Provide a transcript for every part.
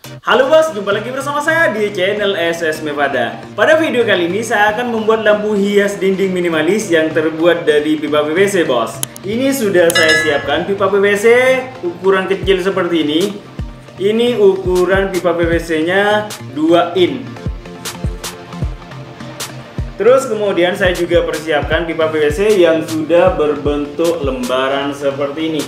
Halo bos, jumpa lagi bersama saya di channel SS Mevada. Pada video kali ini saya akan membuat lampu hias dinding minimalis yang terbuat dari pipa PVC bos. Ini sudah saya siapkan pipa PVC ukuran kecil seperti ini. Ini ukuran pipa PVC nya 2 in. Terus kemudian saya juga persiapkan pipa PVC yang sudah berbentuk lembaran seperti ini.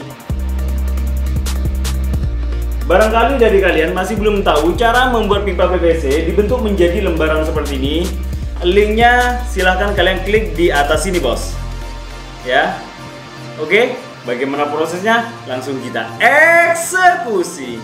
Barangkali dari kalian masih belum tahu cara membuat pipa PVC dibentuk menjadi lembaran seperti ini. Linknya silahkan kalian klik di atas sini bos. Ya, oke, bagaimana prosesnya? Langsung kita eksekusi.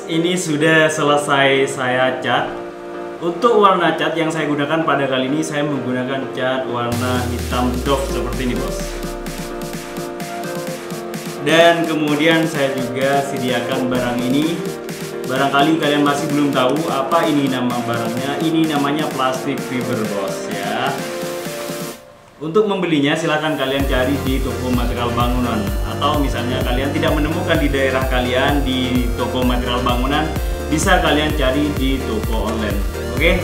ini sudah selesai saya cat. Untuk warna cat yang saya gunakan pada kali ini, saya menggunakan cat warna hitam doff seperti ini, bos. Dan kemudian saya juga sediakan barang ini. Barangkali kalian masih belum tahu apa ini nama barangnya. Ini namanya plastik fiber, bos, ya. Untuk membelinya silahkan kalian cari di toko material bangunan, atau misalnya kalian tidak menemukan di daerah kalian di toko material bangunan, bisa kalian cari di toko online. Oke?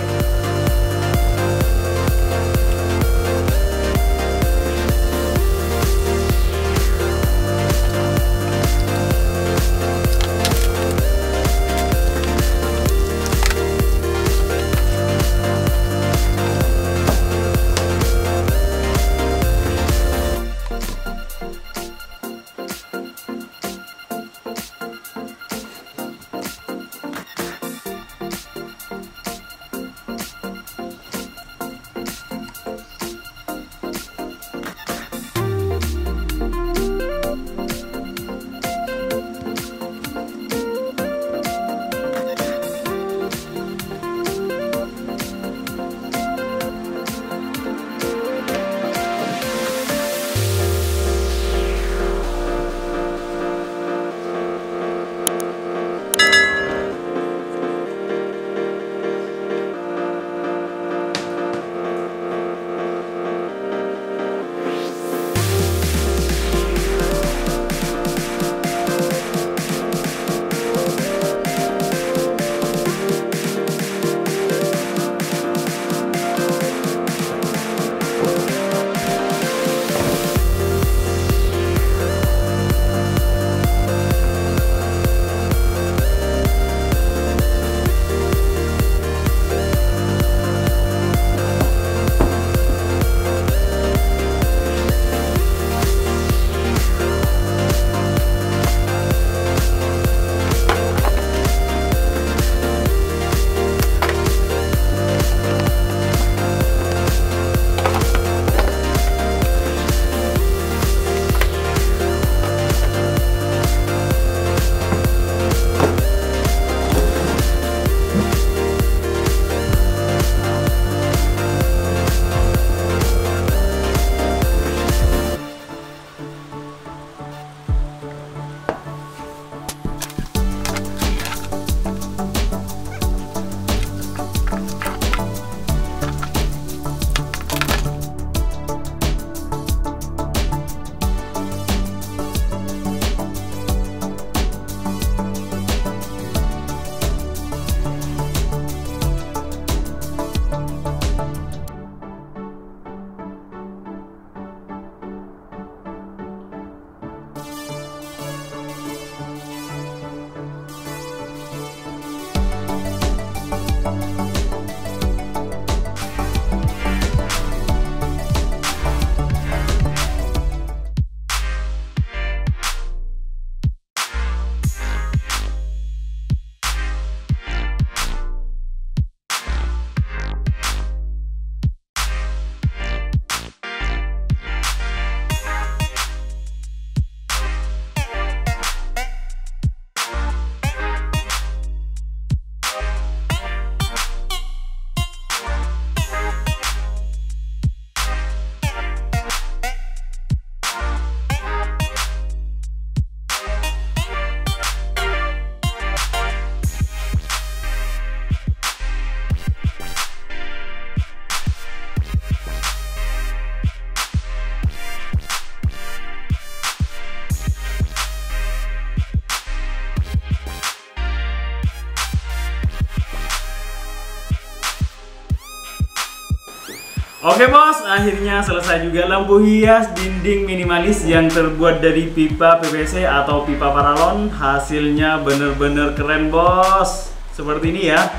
Oke bos, akhirnya selesai juga lampu hias dinding minimalis yang terbuat dari pipa PVC atau pipa paralon. Hasilnya bener-bener keren bos. Seperti ini ya.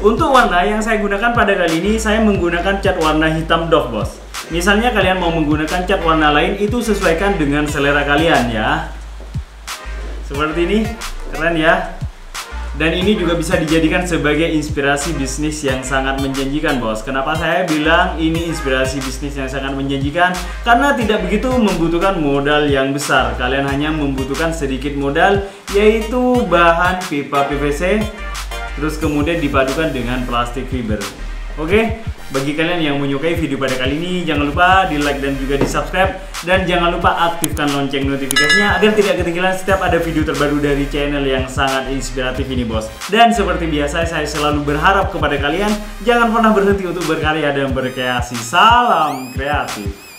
Untuk warna yang saya gunakan pada kali ini, saya menggunakan cat warna hitam doff bos. Misalnya kalian mau menggunakan cat warna lain, itu sesuaikan dengan selera kalian ya. Seperti ini, keren ya. Dan ini juga bisa dijadikan sebagai inspirasi bisnis yang sangat menjanjikan, bos. Kenapa saya bilang ini inspirasi bisnis yang sangat menjanjikan? Karena tidak begitu membutuhkan modal yang besar. Kalian hanya membutuhkan sedikit modal, yaitu bahan pipa PVC, terus kemudian dipadukan dengan plastik fiber. Oke, bagi kalian yang menyukai video pada kali ini, jangan lupa di like dan juga di subscribe. Dan jangan lupa aktifkan lonceng notifikasinya agar tidak ketinggalan setiap ada video terbaru dari channel yang sangat inspiratif ini, bos. Dan seperti biasa, saya selalu berharap kepada kalian, jangan pernah berhenti untuk berkarya dan berkreasi. Salam kreatif.